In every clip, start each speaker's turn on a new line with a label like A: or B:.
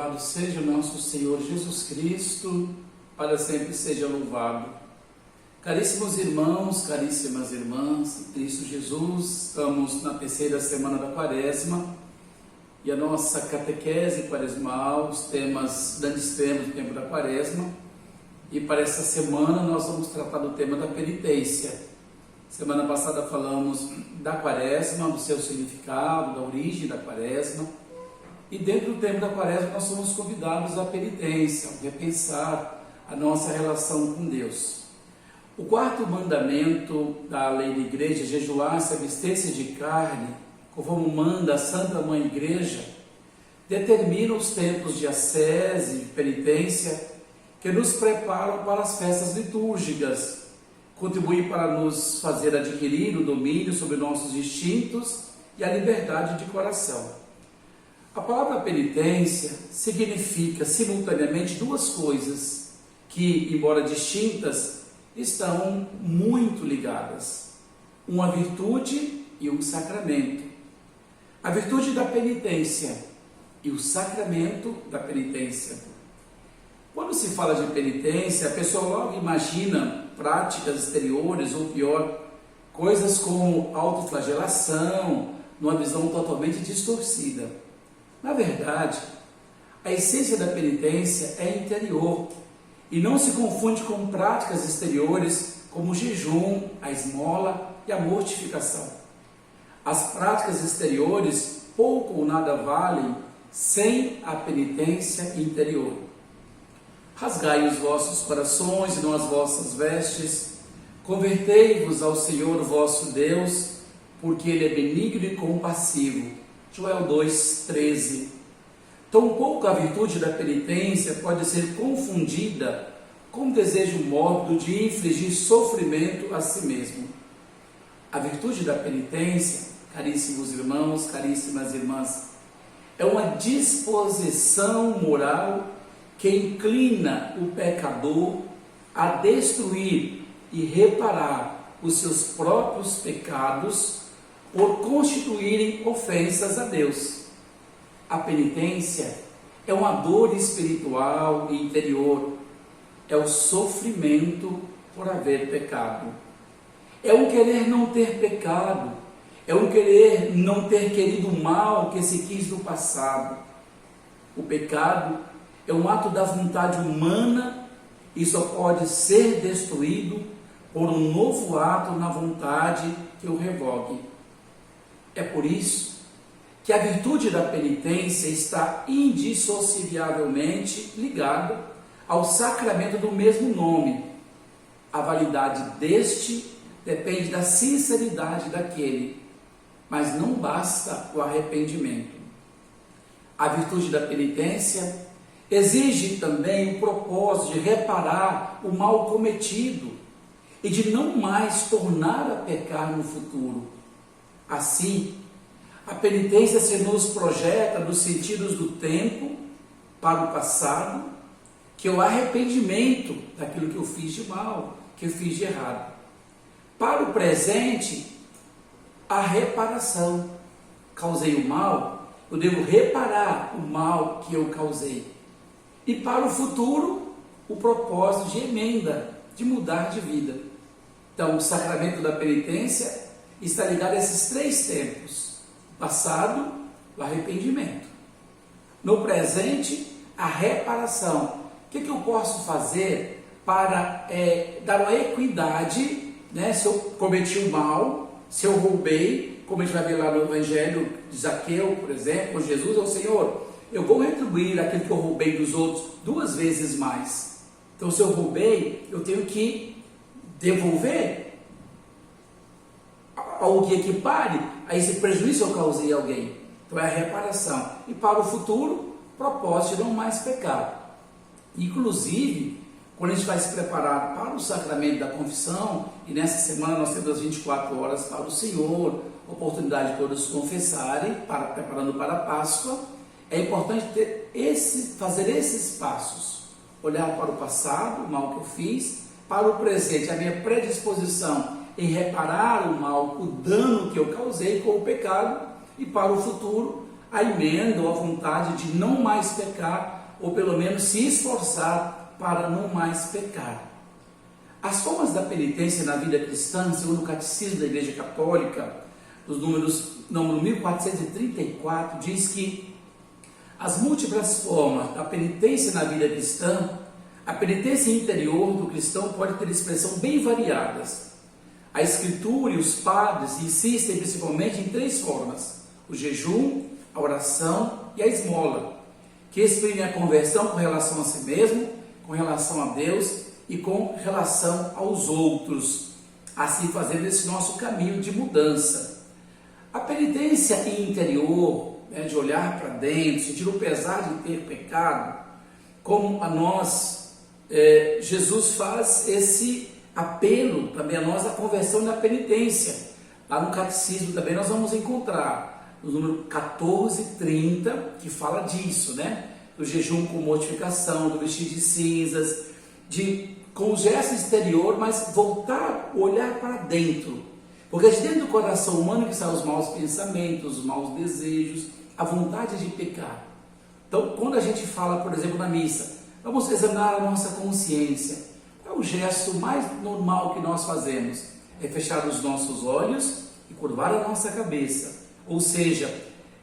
A: Louvado seja o nosso Senhor Jesus Cristo, para sempre seja louvado. Caríssimos irmãos, caríssimas irmãs, em Cristo Jesus, estamos na terceira semana da Quaresma e a nossa catequese quaresmal, os grandes temas do tempo da Quaresma. E para essa semana nós vamos tratar do tema da penitência. Semana passada falamos da Quaresma, do seu significado, da origem da Quaresma. E dentro do tempo da Quaresma nós somos convidados à penitência, a repensar a nossa relação com Deus. O quarto mandamento da lei da igreja, jejuar, se abster-se de carne, conforme manda a Santa Mãe Igreja, determina os tempos de ascese, de penitência, que nos preparam para as festas litúrgicas, contribuem para nos fazer adquirir o domínio sobre nossos instintos e a liberdade de coração. A palavra penitência significa simultaneamente duas coisas que, embora distintas, estão muito ligadas: uma virtude e um sacramento. A virtude da penitência e o sacramento da penitência. Quando se fala de penitência, a pessoa logo imagina práticas exteriores, ou pior, coisas como autoflagelação, numa visão totalmente distorcida. Na verdade, a essência da penitência é interior e não se confunde com práticas exteriores como o jejum, a esmola e a mortificação. As práticas exteriores pouco ou nada valem sem a penitência interior. Rasgai os vossos corações e não as vossas vestes, convertei-vos ao Senhor vosso Deus, porque Ele é benigno e compassivo. Joel 2,13. Tampouco a virtude da penitência pode ser confundida com o desejo mórbido de infligir sofrimento a si mesmo. A virtude da penitência, caríssimos irmãos, caríssimas irmãs, é uma disposição moral que inclina o pecador a destruir e reparar os seus próprios pecados por constituírem ofensas a Deus. A penitência é uma dor espiritual e interior, é o sofrimento por haver pecado. É um querer não ter pecado, é um querer não ter querido o mal que se quis no passado. O pecado é um ato da vontade humana e só pode ser destruído por um novo ato na vontade que o revogue. É por isso que a virtude da penitência está indissociavelmente ligada ao sacramento do mesmo nome. A validade deste depende da sinceridade daquele, mas não basta o arrependimento. A virtude da penitência exige também o propósito de reparar o mal cometido e de não mais tornar a pecar no futuro. Assim, a penitência se nos projeta nos sentidos do tempo para o passado, que é o arrependimento daquilo que eu fiz de mal, que eu fiz de errado. Para o presente, a reparação. Causei o mal, eu devo reparar o mal que eu causei. E para o futuro, o propósito de emenda, de mudar de vida. Então, o sacramento da penitência está ligado a esses três tempos: o passado, o arrependimento; no presente, a reparação. O que eu posso fazer para dar uma equidade, né? Se eu cometi o mal, se eu roubei, como a gente vai ver lá no Evangelho de Zaqueu, por exemplo, Jesus é o Senhor, eu vou retribuir aquilo que eu roubei dos outros 2 vezes mais. Então, se eu roubei, eu tenho que devolver algo que equipare a esse prejuízo que eu causei a alguém. Então é a reparação. E para o futuro, propósito de não mais pecar. Inclusive, quando a gente vai se preparar para o sacramento da confissão, e nessa semana nós temos as 24 horas para o Senhor, oportunidade de todos confessarem, preparando para a Páscoa, é importante fazer esses passos. Olhar para o passado, o mal que eu fiz, para o presente, a minha predisposição em reparar o mal, o dano que eu causei com o pecado, e para o futuro, a emenda ou a vontade de não mais pecar ou pelo menos se esforçar para não mais pecar. As formas da penitência na vida cristã, segundo o Catecismo da Igreja Católica, número 1434, diz que as múltiplas formas da penitência na vida cristã, a penitência interior do cristão pode ter expressão bem variadas. A Escritura e os padres insistem principalmente em 3 formas: o jejum, a oração e a esmola, que exprimem a conversão com relação a si mesmo, com relação a Deus e com relação aos outros, assim fazendo esse nosso caminho de mudança. A penitência interior, de olhar para dentro, sentir o pesar de ter pecado, como a nós, Jesus faz esse apelo também a nós da conversão e da penitência. Lá no Catecismo também nós vamos encontrar o número 1430, que fala disso, do jejum com mortificação, do vestir de cinzas, com o gesto exterior, mas voltar, olhar para dentro, porque de dentro do coração humano que saem os maus pensamentos, os maus desejos, a vontade de pecar. Então, quando a gente fala, por exemplo, na missa, vamos examinar a nossa consciência. Qual é o gesto mais normal que nós fazemos? É fechar os nossos olhos e curvar a nossa cabeça, ou seja,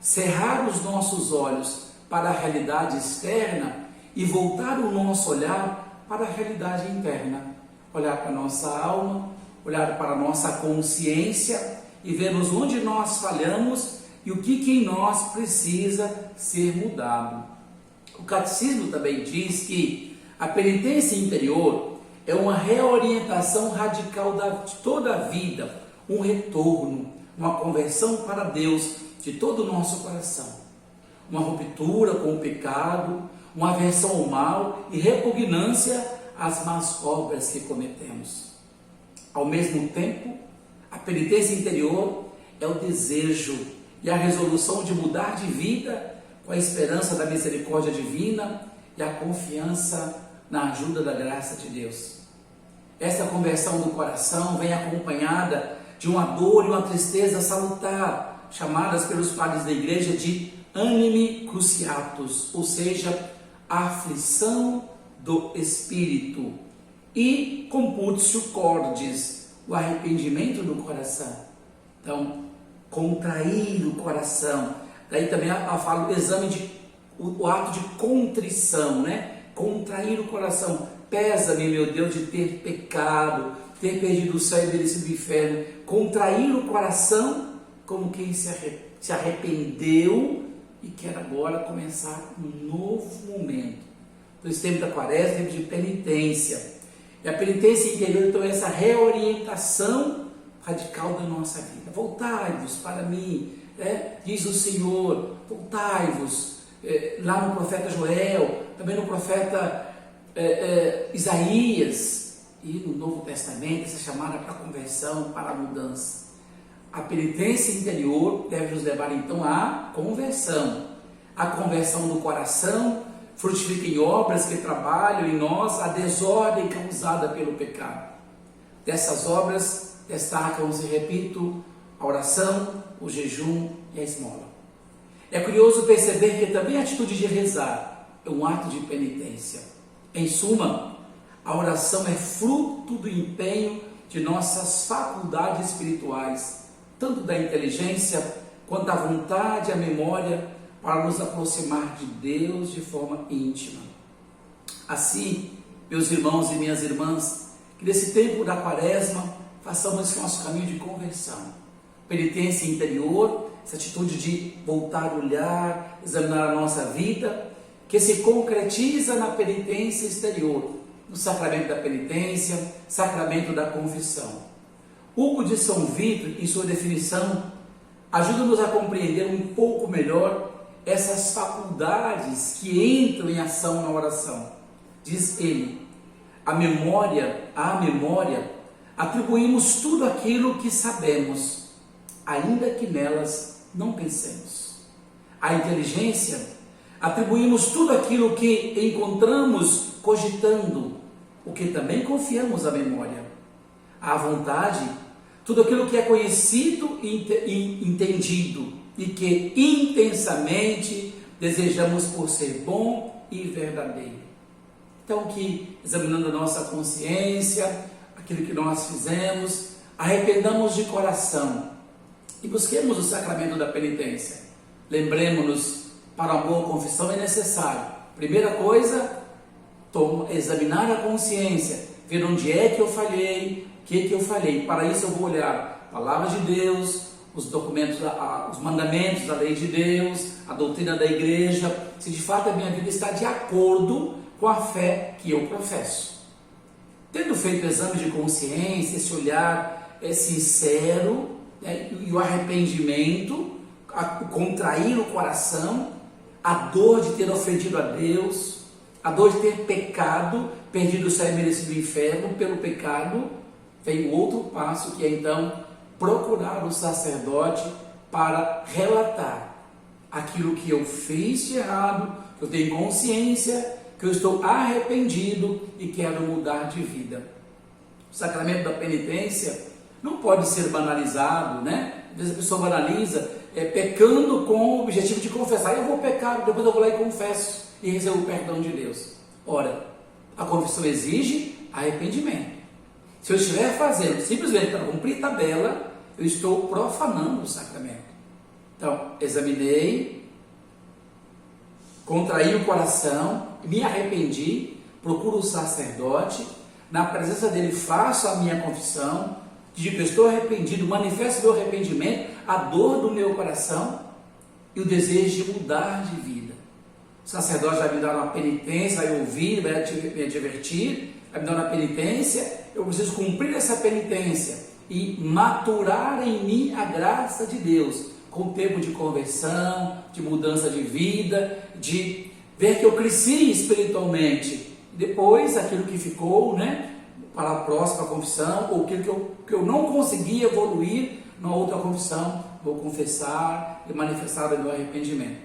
A: cerrar os nossos olhos para a realidade externa e voltar o nosso olhar para a realidade interna, olhar para a nossa alma, olhar para a nossa consciência e vermos onde nós falhamos e o que em nós precisa ser mudado. O Catecismo também diz que a penitência interior é uma reorientação radical de toda a vida, um retorno, uma conversão para Deus de todo o nosso coração, uma ruptura com o pecado, uma aversão ao mal e repugnância às más obras que cometemos. Ao mesmo tempo, a penitência interior é o desejo e a resolução de mudar de vida com a esperança da misericórdia divina e a confiança na ajuda da graça de Deus. Essa conversão do coração vem acompanhada de uma dor e uma tristeza salutar, chamadas pelos padres da igreja de animi cruciatus, ou seja, a aflição do espírito, e computio cordis, o arrependimento do coração. Então, contrair o coração. Daí também ela fala o ato de contrição, contrair o coração. Pesa-me, meu Deus, de ter pecado, ter perdido o céu e merecido o inferno. Contrair o coração como quem se arrependeu e quer agora começar um novo momento. Então, esse tempo da quaresma é tempo de penitência. E a penitência interior, então, é essa reorientação radical da nossa vida. Voltai-vos para mim, diz o Senhor, voltai-vos. Lá no profeta Joel, também no profeta Isaías, e no Novo Testamento, essa chamada para a conversão, para a mudança. A penitência interior deve nos levar então à conversão. A conversão do coração frutifica em obras que trabalham em nós a desordem causada pelo pecado. Dessas obras destacam-se, repito, a oração, o jejum e a esmola. É curioso perceber que também a atitude de rezar é um ato de penitência. Em suma, a oração é fruto do empenho de nossas faculdades espirituais, tanto da inteligência quanto da vontade e a memória, para nos aproximar de Deus de forma íntima. Assim, meus irmãos e minhas irmãs, que nesse tempo da quaresma façamos esse nosso caminho de conversão. Penitência interior, essa atitude de voltar a olhar, examinar a nossa vida, que se concretiza na penitência exterior, no sacramento da penitência, sacramento da confissão. Hugo de São Vítor, em sua definição, ajuda-nos a compreender um pouco melhor essas faculdades que entram em ação na oração. Diz ele: à memória, atribuímos tudo aquilo que sabemos, ainda que nelas não pensemos. À inteligência, atribuímos tudo aquilo que encontramos cogitando, o que também confiamos à memória. À vontade, tudo aquilo que é conhecido e entendido, e que intensamente desejamos por ser bom e verdadeiro. Então, que examinando a nossa consciência, aquilo que nós fizemos, arrependamos de coração e busquemos o sacramento da penitência. Lembremos-nos, para uma boa confissão é necessário, primeira coisa, examinar a consciência, ver onde é que eu falhei, o que eu falhei. Para isso eu vou olhar a palavra de Deus, os documentos, os mandamentos da lei de Deus, a doutrina da igreja, se de fato a minha vida está de acordo com a fé que eu professo. Tendo feito o exame de consciência, esse olhar sincero, e o arrependimento, o contrair o coração, a dor de ter ofendido a Deus, a dor de ter pecado, perdido o céu e merecido o inferno pelo pecado, vem o outro passo, que é então procurar o sacerdote para relatar aquilo que eu fiz de errado, que eu tenho consciência, que eu estou arrependido e quero mudar de vida. O sacramento da penitência não pode ser banalizado, né? Às vezes a pessoa banaliza, pecando com o objetivo de confessar. Eu vou pecar, depois eu vou lá e confesso e recebo o perdão de Deus. Ora, a confissão exige arrependimento. Se eu estiver fazendo simplesmente para cumprir tabela, eu estou profanando o sacramento. Então, examinei, contraí o coração, me arrependi, procuro o sacerdote, na presença dele faço a minha confissão, digo que eu estou arrependido, manifesto meu arrependimento, a dor do meu coração e o desejo de mudar de vida. O sacerdote vai me dar uma penitência, vai ouvir, vai me advertir, vai me dar uma penitência, eu preciso cumprir essa penitência e maturar em mim a graça de Deus, com o tempo de conversão, de mudança de vida, de ver que eu cresci espiritualmente. Depois, aquilo que ficou, para a próxima confissão, ou aquilo que eu não consegui evoluir na outra confissão, vou confessar e manifestar o meu arrependimento.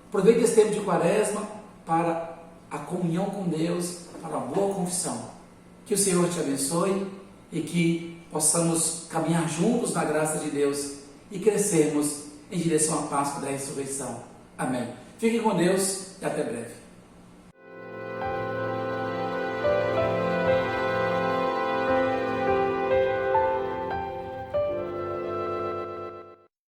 A: Aproveite esse tempo de quaresma para a comunhão com Deus, para a boa confissão. Que o Senhor te abençoe e que possamos caminhar juntos na graça de Deus e crescermos em direção à Páscoa da ressurreição. Amém. Fiquem com Deus e até breve.